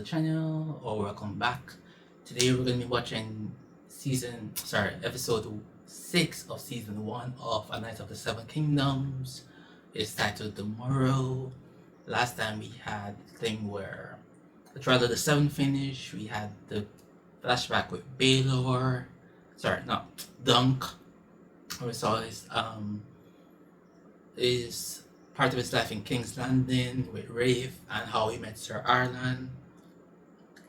the channel, or welcome back. Today we're going to be watching episode 6 of season 1 of A Knight of the Seven Kingdoms. It's titled The Morrow. Last time we had the thing where the Trial of the Seven finished. We had the flashback with Baelor. Dunk. We saw his part of his life in King's Landing with Rafe and how he met Sir Arlan.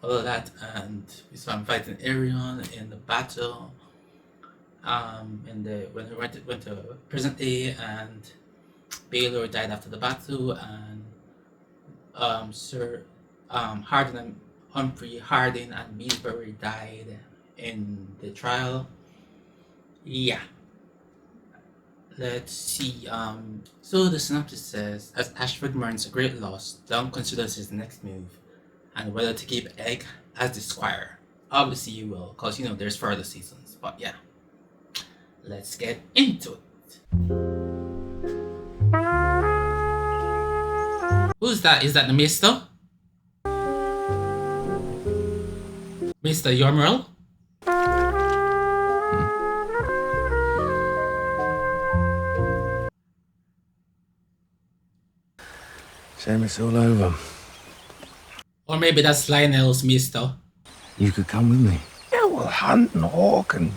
All of that, and we saw him fighting Arion in the battle. When he went to present day, and Baelor died after the battle, and Sir Humphrey Harding and Beesbury died in the trial. Yeah. Let's see. So the synopsis says, as Ashford mourns a great loss, Dunk considers his next move and whether to keep Egg as the squire. Obviously you will, because there's further seasons. But yeah, let's get into it. Who's that? Is that the Mister? Mr. Yormerl? Shame it's all over. Or maybe that's Lionel's Mister. You could come with me. Yeah, we'll hunt and hawk and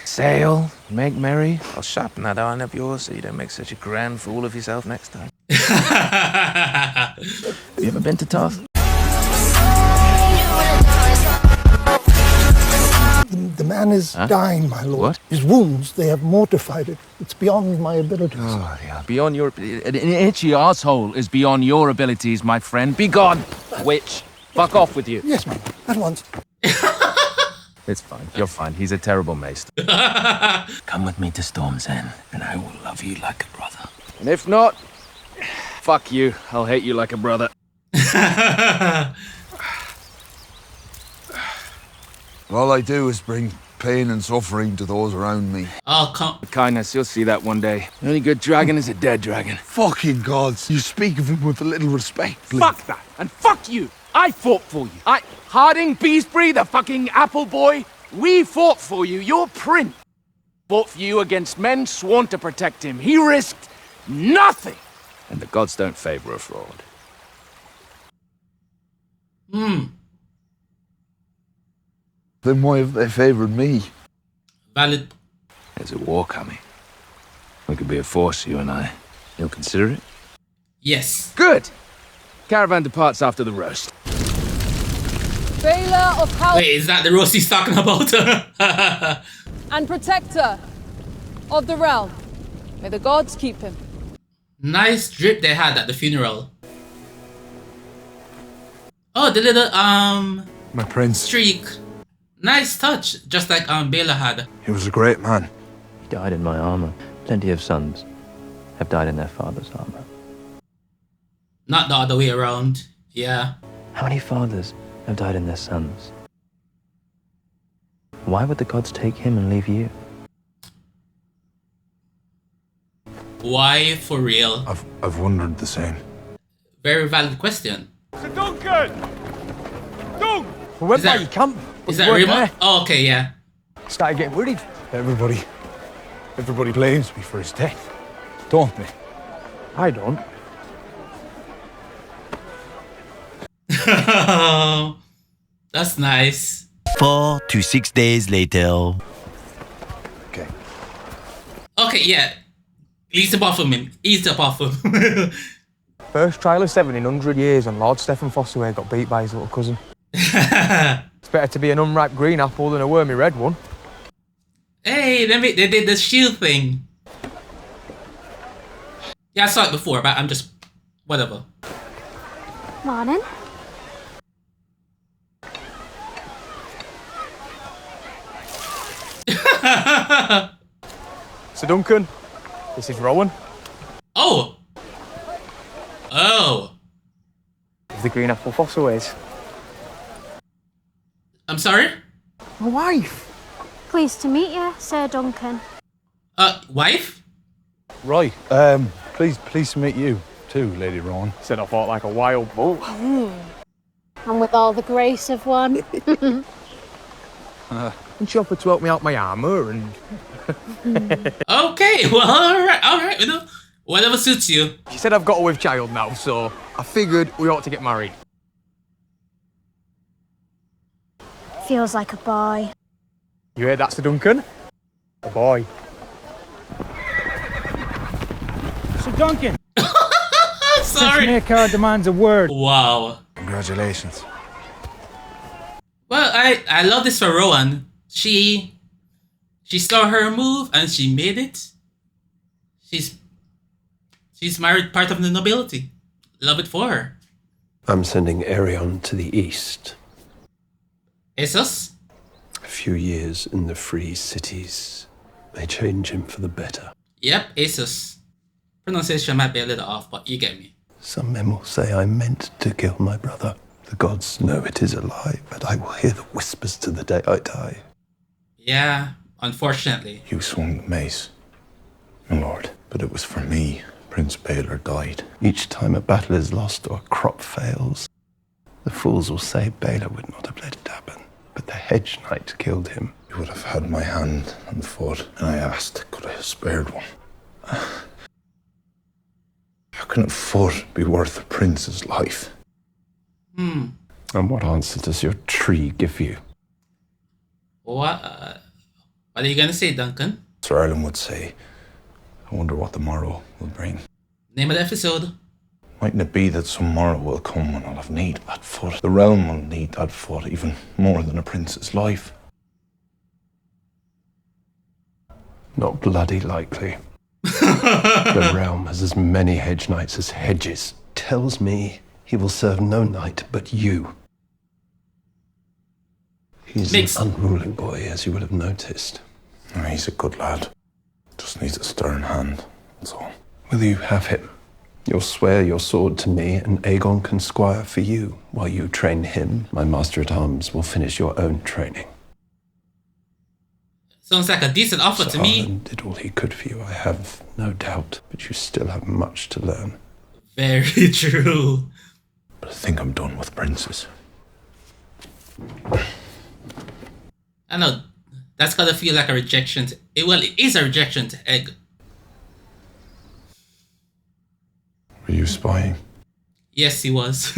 sail, make merry. I'll sharpen that iron of yours so you don't make such a grand fool of yourself next time. Have you ever been to Tarth? The man is dying, my lord. What? His wounds, they have mortified it. It's beyond my abilities. Oh, yeah. Beyond your... An itchy arsehole is beyond your abilities, my friend. Be gone, witch. Fuck off with you. Yes, ma'am. At once. It's fine. You're fine. He's a terrible maester. Come with me to Storm's End, and I will love you like a brother. And if not, fuck you. I'll hate you like a brother. All I do is bring pain and suffering to those around me. Oh, come. Kindness, you'll see that one day. The only good dragon is a dead dragon. Fucking gods, you speak of him with a little respect, please. Fuck that, and fuck you. I fought for you. Harding, Beesbury, the fucking apple boy, we fought for you. Your prince fought for you against men sworn to protect him. He risked nothing. And the gods don't favor a fraud. Then why have they favoured me? Valid. There's a war coming. We could be a force, you and I. You'll consider it? Yes. Good. Caravan departs after the roast. Baelor of House Wait, is that the roast he's talking about? and protector of the realm. May the gods keep him. Nice drip they had at the funeral. Oh, the little My prince. streak. Nice touch, just like Baelor had. He was a great man. He died in my armor. Plenty of sons have died in their father's armor. Not the other way around. Yeah. How many fathers have died in their sons? Why would the gods take him and leave you? Why for real? I've wondered the same. Very valid question. Sir Duncan! Dunk! We went Is that- by your camp. Is but that we weren't Rima? there. Oh, okay, yeah. Started getting worried. Everybody blames me for his death, don't they? I don't. That's nice. 4 to 6 days later. Okay. Okay, yeah. Ease up off of him. Ease up off of him. First trial of 7 in 100 years, and Lord Stephen Fossaway got beat by his little cousin. It's better to be an unripe green apple than a wormy red one. Hey, they did the shield thing. Yeah, I saw it before, but I'm just... whatever. Morning. Sir Duncan, this is Rowan Oh! Oh! of the Green Apple Fossaways. I'm sorry? My wife. Pleased to meet you, Sir Duncan. Wife? Right. Pleased to meet you too, Lady Rowan. Said I fought like a wild bull. And with all the grace of one. And she offered to help me out my armour and... Okay, well, alright, you know, whatever suits you. She said I've got her with child now, so I figured we ought to get married. Feels like a boy. You heard that, Sir Duncan? A boy. Sir Duncan! Sorry. Prince Maekar demands a word. Wow. Congratulations. Well, I love this for Rowan. She saw her move and she made it. She's married part of the nobility. Love it for her. I'm sending Arion to the east. Essos? A few years in the free cities may change him for the better. Yep, Essos. Pronunciation might be a little off, but you get me. Some men will say I meant to kill my brother. The gods know it is a lie, but I will hear the whispers to the day I die. Yeah, unfortunately. You swung the mace, my lord, but it was for me. Prince Baelor died. Each time a battle is lost or a crop fails, the fools will say Baelor would not have let it happen, but the hedge knight killed him. You would have had my hand and foot, and I asked, could I have spared one? How can a foot be worth a prince's life? And what answer does your tree give you? What are you gonna say, Duncan? Sir Ireland would say, I wonder what the morrow will bring. Name of the episode. Mightn't it be that some morrow will come when I'll have need of that foot? The realm will need that foot even more than a prince's life. Not bloody likely. The realm has as many hedge knights as hedges. Tells me he will serve no knight but you. He's an unruly boy, as you would have noticed. He's a good lad. Just needs a stern hand, that's all. Will you have him? You'll swear your sword to me, and Aegon can squire for you. While you train him, my master-at-arms will finish your own training. Sounds like a decent offer to me. Arlen did all he could for you, I have no doubt, but you still have much to learn. Very true. But I think I'm done with princes. I know, that's gotta feel like a rejection to... Well, it is a rejection to Egg. Were you spying? Yes, he was.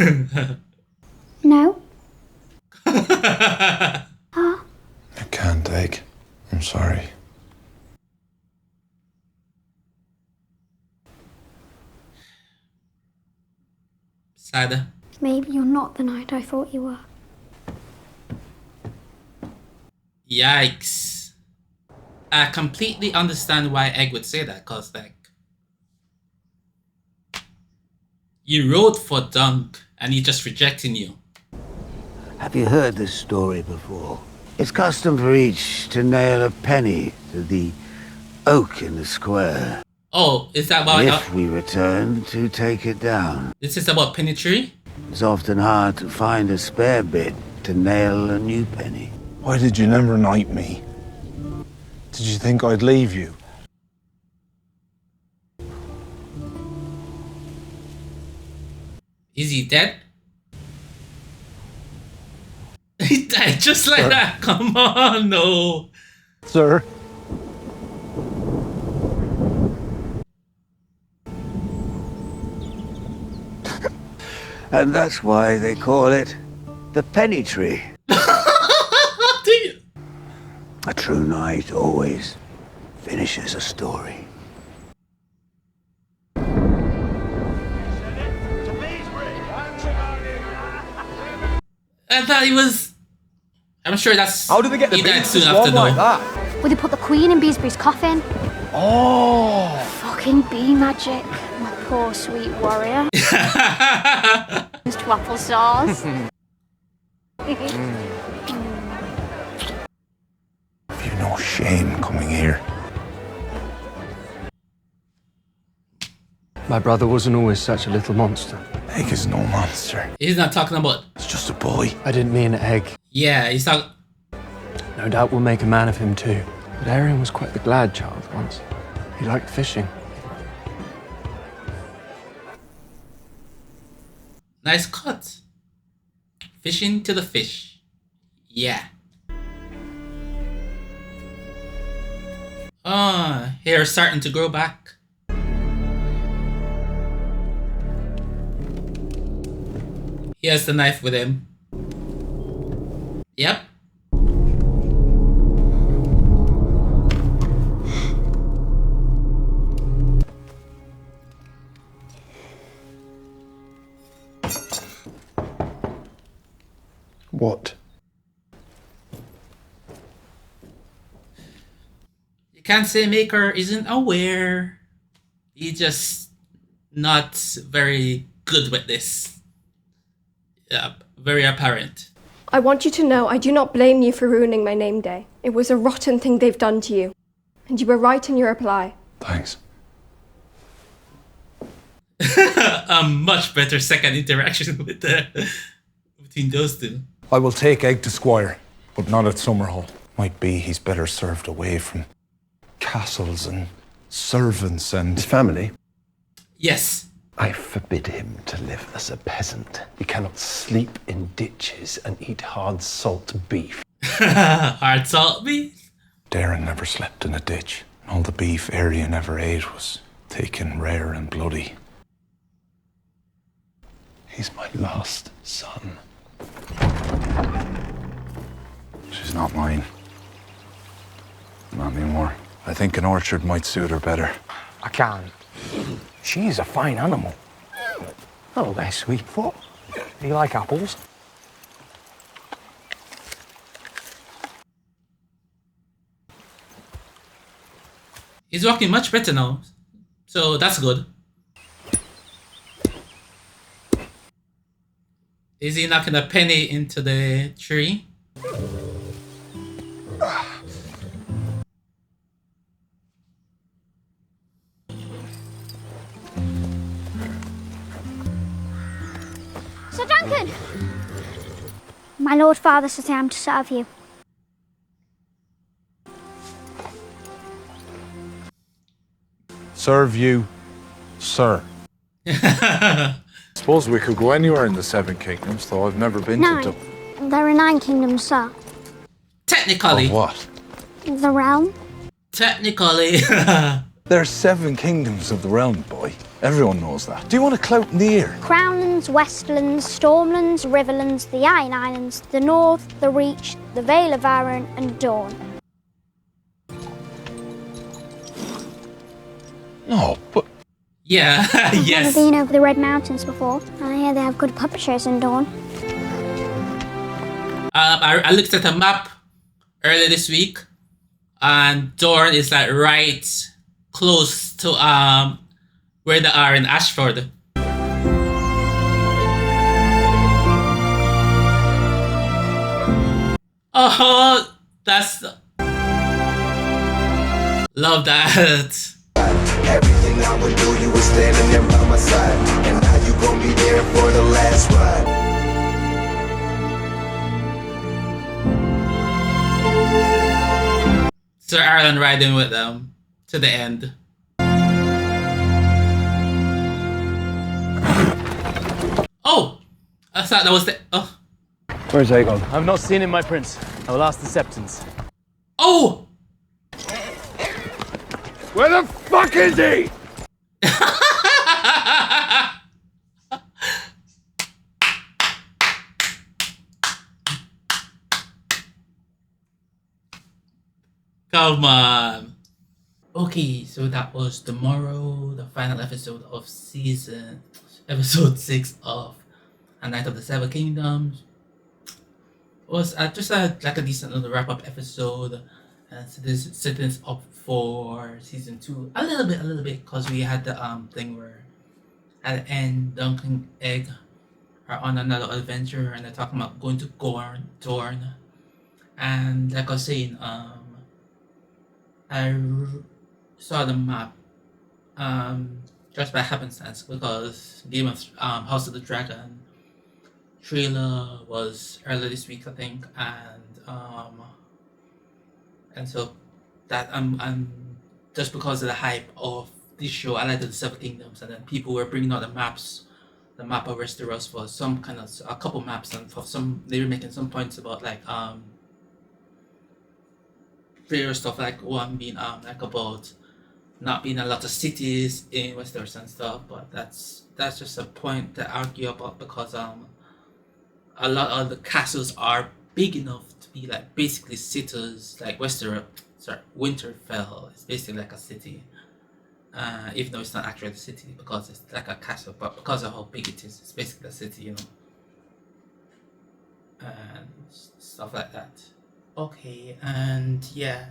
No. I can't, Egg. I'm sorry. Sada. Maybe you're not the knight I thought you were. Yikes. I completely understand why Egg would say that, cause like... You wrote for Dunk, and he's just rejecting you. Have you heard this story before? It's custom for each to nail a penny to the oak in the square. Oh, is that about... If we return, to take it down. This is about penny tree? It's often hard to find a spare bit to nail a new penny. Why did you never knight me? Did you think I'd leave you? Is he dead? He died just like that. Come on, no. Sir? And that's why they call it the penny tree. A true knight always finishes a story. I thought he was... I'm sure that's... How did they get the he died beast soon to after, swarm though. like that? Would they put the queen in Beesbury's coffin? Oh! Fucking bee magic. My poor sweet warrior. Just to applesauce. You've no shame coming here. My brother wasn't always such a little monster. Egg is no monster. He's not talking about... It's just a boy. I didn't mean Egg. Yeah, he's talking... No doubt we'll make a man of him too. But Arion was quite the glad child once. He liked fishing. Nice cut. Fishing to the fish. Yeah. Hair starting to grow back. He has the knife with him. Yep. What? You can't say Maekar isn't aware. He's just not very good with this. Yeah, very apparent. I want you to know I do not blame you for ruining my name day. It was a rotten thing they've done to you. And you were right in your reply. Thanks. A much better second interaction with between those two. I will take Egg to Squire, but not at Summerhall. Might be he's better served away from castles and servants and... His family? Yes. I forbid him to live as a peasant. He cannot sleep in ditches and eat hard salt beef. Hard salt beef? Darren never slept in a ditch. All the beef Arian ever ate was taken rare and bloody. He's my last son. She's not mine. Not anymore. I think an orchard might suit her better. I can't. She's a fine animal. Hello there, Sweetfoot. Do you like apples? He's walking much better now. So that's good. Is he knocking a penny into the tree? Sir Duncan! My Lord Father says I am to serve you. Serve you, sir. Suppose we could go anywhere in the Seven Kingdoms, though I've never been to... There are 9 kingdoms, sir. Technically. Of what? The realm. Technically. There are 7 kingdoms of the realm, boy. Everyone knows that. Do you want a clout in the ear? Crownlands, Westlands, Stormlands, Riverlands, the Iron Islands, the North, the Reach, the Vale of Arran, and Dawn. No, but... Yeah, I've yes. never been over the Red Mountains before, and I hear they have good puppet shows in Dawn. I looked at a map earlier this week, and Dorne is like right close to where they are in Ashford. Oh, that's love that. Everything I would do, you were standing there by my side, and now you gon' be there for the last ride. Sir Arlen riding with them to the end. Oh! I thought that was the... Oh. Where's Aegon? I've not seen him, my prince. I will ask the Septons. Oh! Where the fuck is he? Come on. Okay, so that was the Morrow, the final episode of episode 6 of A Night of the Seven Kingdoms. It was just like a decent little wrap-up episode. And so this sentence up for season 2 a little bit, because we had the thing where at the end Duncan and Egg are on another adventure and they're talking about going to Dorne. And like I was saying, I saw the map just by happenstance because Game of House of the Dragon trailer was earlier this week, I think, and so that I'm just because of the hype of this show, I like the Seven Kingdoms, and then people were bringing out the maps the map of Westeros for some kind of a couple maps, and for some they were making some points about like various stuff, like one being like about not being a lot of cities in Westeros and stuff, but that's just a point to argue about, because a lot of the castles are big enough to be like basically cities. Like Winterfell is basically like a city, even though it's not actually a city because it's like a castle, but because of how big it is, it's basically a city, you know, and stuff like that. Okay, and yeah,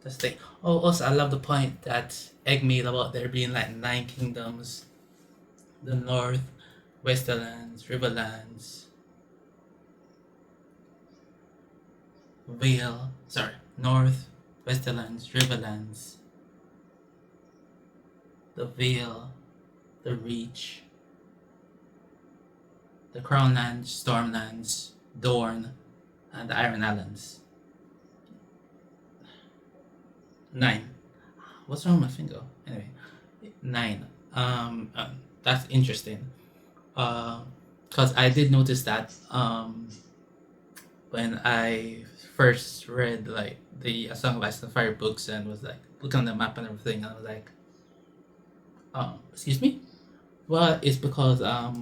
that's the thing. Oh, also, I love the point that Egg made about there being like 9 kingdoms: the North, Westerlands, Riverlands, North, Westerlands, Riverlands, the Vale, the Reach, the Crownlands, Stormlands, Dorne, and the Iron Islands. 9. What's wrong with my finger? Anyway, 9. That's interesting. Cause I did notice that when I first read like the A Song of Ice and Fire books and was like looking on the map and everything, I was like, excuse me? Well, it's because I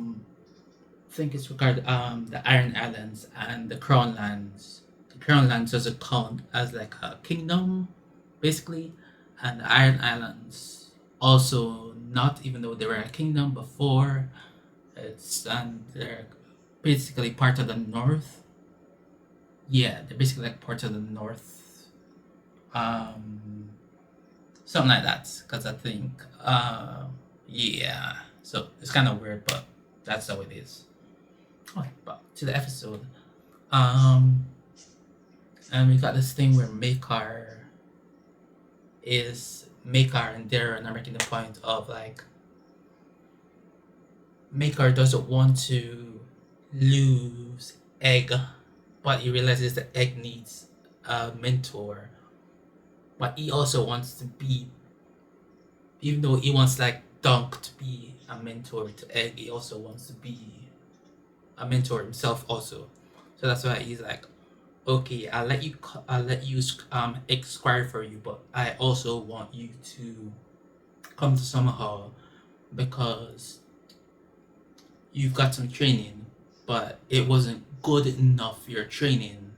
think it's regarding the Iron Islands and the Crown Lands. The Crown Lands doesn't count as like a kingdom, basically, and the Iron Islands also not, even though they were a kingdom before. And they're basically part of the North. Yeah, they're basically like part of the North. Something like that. Because I think, yeah. So it's kind of weird, but that's how it is. Okay, but to the episode. And we got this thing where Maekar and Darren are making the point of like, Maekar doesn't want to lose Egg, but he realizes that Egg needs a mentor. But he also wants to be, even though he wants like Dunk to be a mentor to Egg, he also wants to be a mentor himself also. So that's why he's like, okay, I'll let you esquire for you, but I also want you to come to Summerhall because you've got some training, but it wasn't good enough, your training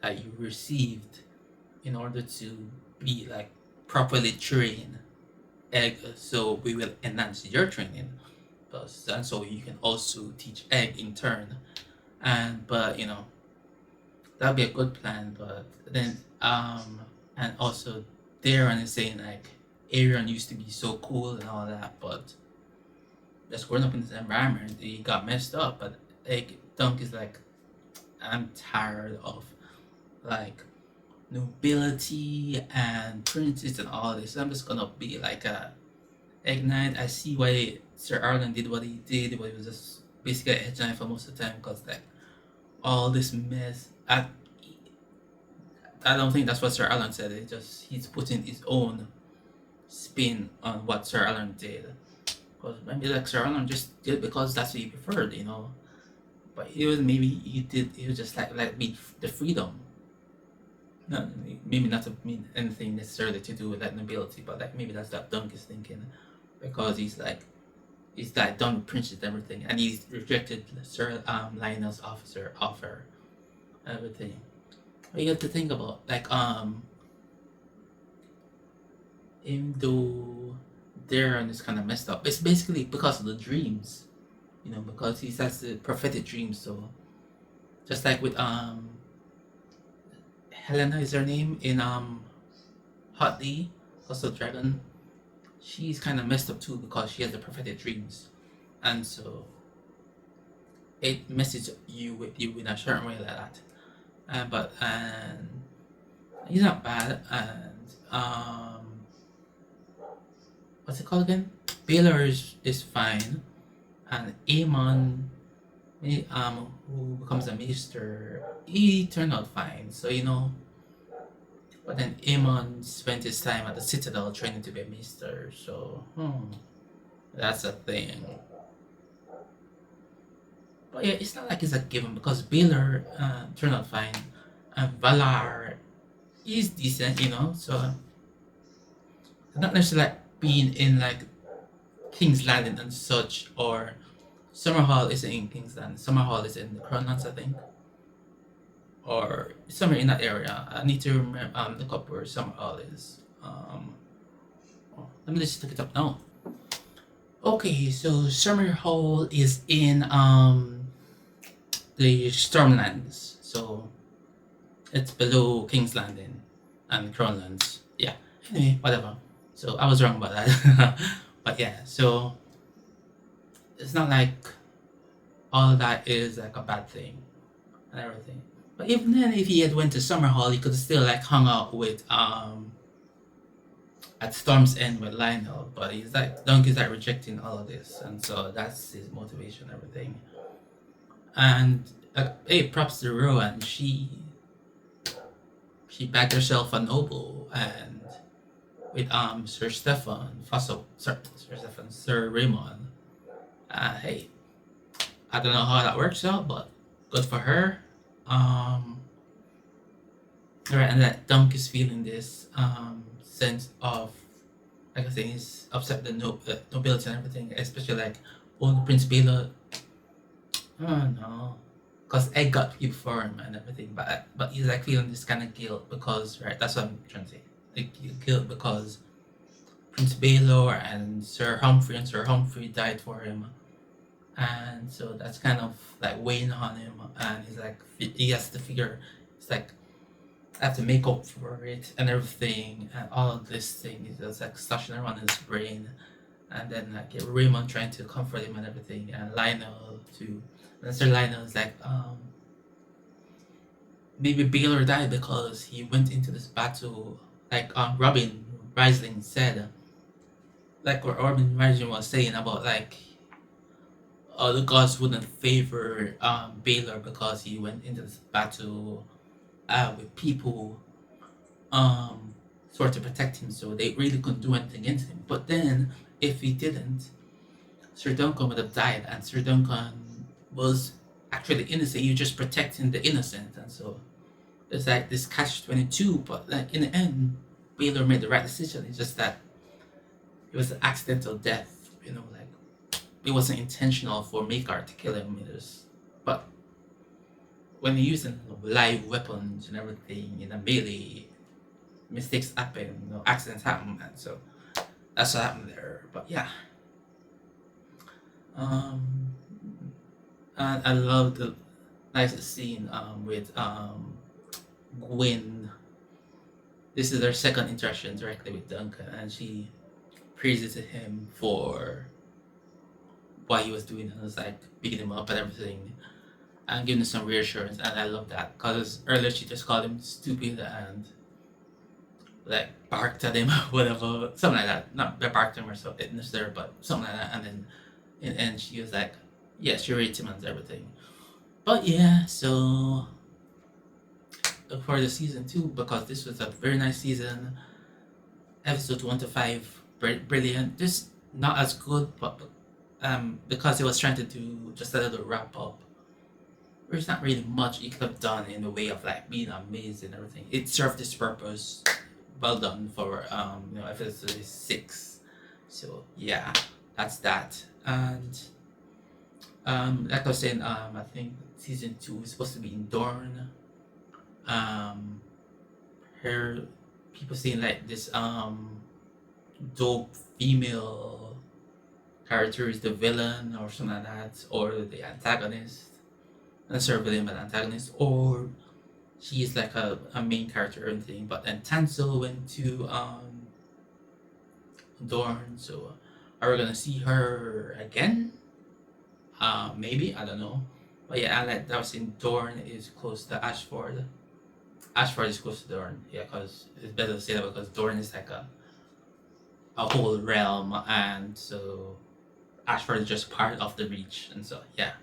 that you received, in order to be like properly trained Egg. So we will enhance your training, and so you can also teach Egg in turn. But you know, that'd be a good plan. But then and also Darren is saying like Arion used to be so cool and all that, but just growing up in this environment, he got messed up. But like Dunk is like, I'm tired of like nobility and princes and all this. I'm just gonna be like a Egg Knight. I see why Sir Arlen did what he did, but he was just basically a hedge knight for most of the time, because like all this mess. I don't think that's what Sir Arlen said. He's putting his own spin on what Sir Arlen did. Because maybe like Sir Arlen just did it because that's what he preferred, you know. But it was just like the freedom. Not maybe not to mean anything necessarily to do with like nobility, but like maybe that's what Dunk is thinking, because he's like done with princes and everything, and he's rejected Sir Lionel's offer, everything. But you have to think about like even though Darren is kind of messed up, it's basically because of the dreams, you know, because he has the prophetic dreams. So just like with Helena is her name in Hot D, also Dragon, she's kind of messed up too because she has the prophetic dreams, and so it messes you with you in a certain way like that. But he's not bad, and what's it called again? Baelor is fine, and Aemon, who becomes a maester, he turned out fine. So you know, but then Aemon spent his time at the Citadel training to be a maester. So that's a thing. But yeah, it's not like it's a given because Baelor turned out fine, and Valar is decent, you know. So not necessarily like being in like King's Landing and such, or Summerhall isn't in King's Landing. Summerhall is in the Crownlands, I think, or somewhere in that area. I need to remember look up where Summerhall is. Let me just look it up now. Okay, so Summerhall is in the Stormlands, so it's below King's Landing and Crownlands. Yeah. Anyway, whatever. So I was wrong about that. But yeah, so it's not like all that is like a bad thing and everything. But even then, if he had went to Summerhall, he could have still like hung out with at Storm's End with Lionel. But he's like Donkey's like rejecting all of this, and so that's his motivation and everything. And hey, props to Rowan. She backed herself a noble, and with Sir Stefan Fossil, Sir Raymond. Hey, I don't know how that works out, but good for her. Right, and that Dunk is feeling this sense of, like I say, he's upset the nobility and everything, especially like old Prince Baelor. Oh no, because Egg got people for him and everything, but he's like feeling this kind of guilt because, right, that's what I'm trying to say. Like, guilt because Prince Baelor and Sir Humphrey died for him, and so that's kind of like weighing on him, and he's like he has to figure, it's like I have to make up for it and everything, and all of this thing is just like slashing around his brain, and then like Raymond trying to comfort him and everything, and Lionel too. And Sir Lionel is like, maybe Baelor died because he went into this battle, like Robin Rising said, like what Robin Rising was saying about like, the gods wouldn't favor Baelor because he went into this battle with people sort of protect him, so they really couldn't do anything against him. But then if he didn't, Sir Duncan would have died, and Sir Duncan was actually innocent. He was just protecting the innocent, and so it's like this catch-22. But like in the end, Baelor made the right decision. It's just that it was an accidental death. You know, like it wasn't intentional for Maekar to kill him. But when you're using live weapons and everything in a melee, mistakes happen. You know, accidents happen, and so that's what happened there. But yeah. And I love the nice scene with Gwen. This is their second interaction directly with Duncan, and she praises him for what he was doing, and was like picking him up and everything, and giving him some reassurance. And I love that because earlier she just called him stupid and like barked at him, whatever, something like that. Not barked at him or something, but something like that. And then in the end, she was like, yeah, she rates him and everything. But yeah, so look forward to season 2 because this was a very nice season. Episodes 1 to 5, brilliant. Just not as good, but because it was trying to do just a little wrap up. There's not really much it could have done in the way of like being amazing and everything. It served its purpose. Well done for episode 6. So yeah, that's that. And like I was saying, I think season 2 is supposed to be in Dorne. Her people saying like this dope female character is the villain or something like that, or the antagonist. Not sure villain but antagonist, or she is like a main character or anything. But then Tansel went to Dorne, so are we gonna see her again? Maybe, I don't know. But yeah, I like that was in Dorne is close to Ashford. Ashford is close to Dorne, yeah, because it's better to say that because Dorne is like a whole realm, and so Ashford is just part of the Reach, and so yeah.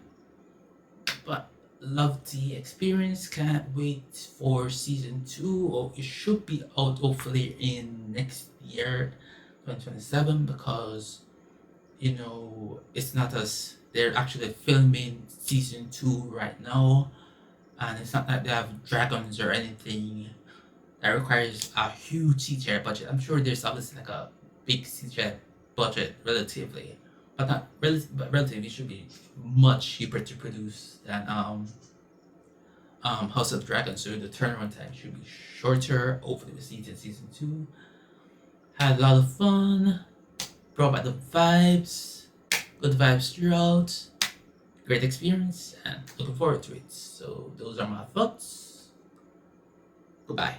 But love the experience, can't wait for season 2, or it should be out hopefully in next year, 2027, because you know it's not as they're actually filming season 2 right now, and it's not that they have dragons or anything that requires a huge CGI budget. I'm sure there's obviously like a big CGI budget relatively, but not but relatively should be much cheaper to produce than House of Dragons. So the turnaround time should be shorter. Hopefully, we see it in season 2. Had a lot of fun. Brought back the vibes. Good vibes throughout. Great experience, and looking forward to it. So those are my thoughts. Goodbye.